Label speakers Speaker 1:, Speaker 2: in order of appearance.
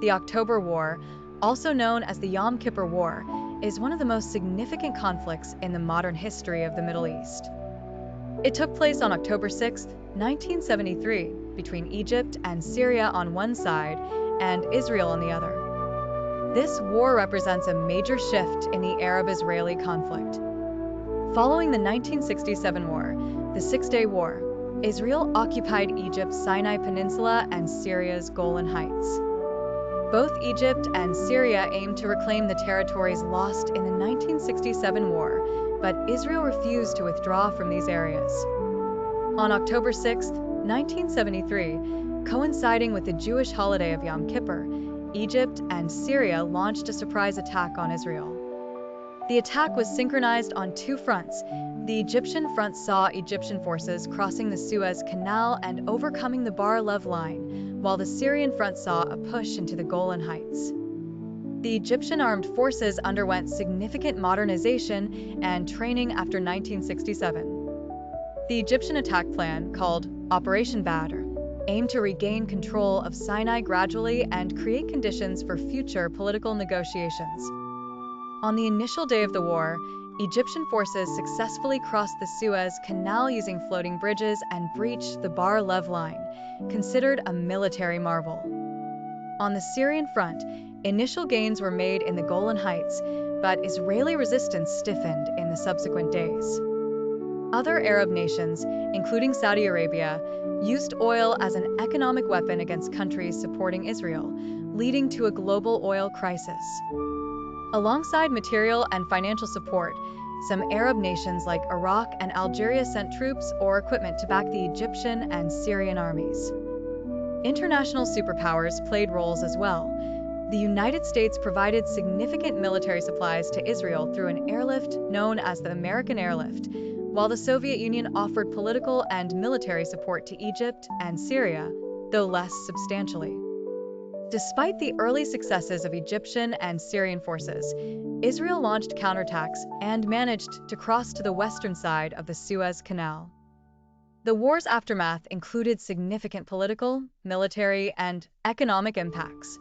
Speaker 1: The October War, also known as the Yom Kippur War, is one of the most significant conflicts in the modern history of the Middle East. It took place on October 6, 1973, between Egypt and Syria on one side and Israel on the other. This war represents a major shift in the Arab-Israeli conflict. Following the 1967 war, the Six-Day War, Israel occupied Egypt's Sinai Peninsula and Syria's Golan Heights. Both Egypt and Syria aimed to reclaim the territories lost in the 1967 war, but Israel refused to withdraw from these areas. On October 6, 1973, coinciding with the Jewish holiday of Yom Kippur, Egypt and Syria launched a surprise attack on Israel. The attack was synchronized on two fronts. The Egyptian front saw Egyptian forces crossing the Suez Canal and overcoming the Bar-Lev line, while the Syrian front saw a push into the Golan Heights. The Egyptian armed forces underwent significant modernization and training after 1967. The Egyptian attack plan, called Operation Badr, aimed to regain control of Sinai gradually and create conditions for future political negotiations. On the initial day of the war, Egyptian forces successfully crossed the Suez Canal using floating bridges and breached the Bar-Lev line, considered a military marvel. On the Syrian front, initial gains were made in the Golan Heights, but Israeli resistance stiffened in the subsequent days. Other Arab nations, including Saudi Arabia, used oil as an economic weapon against countries supporting Israel, leading to a global oil crisis. Alongside material and financial support, some Arab nations like Iraq and Algeria sent troops or equipment to back the Egyptian and Syrian armies. International superpowers played roles as well. The United States provided significant military supplies to Israel through an airlift known as the American Airlift, while the Soviet Union offered political and military support to Egypt and Syria, though less substantially. Despite the early successes of Egyptian and Syrian forces, Israel launched counterattacks and managed to cross to the western side of the Suez Canal. The war's aftermath included significant political, military, and economic impacts.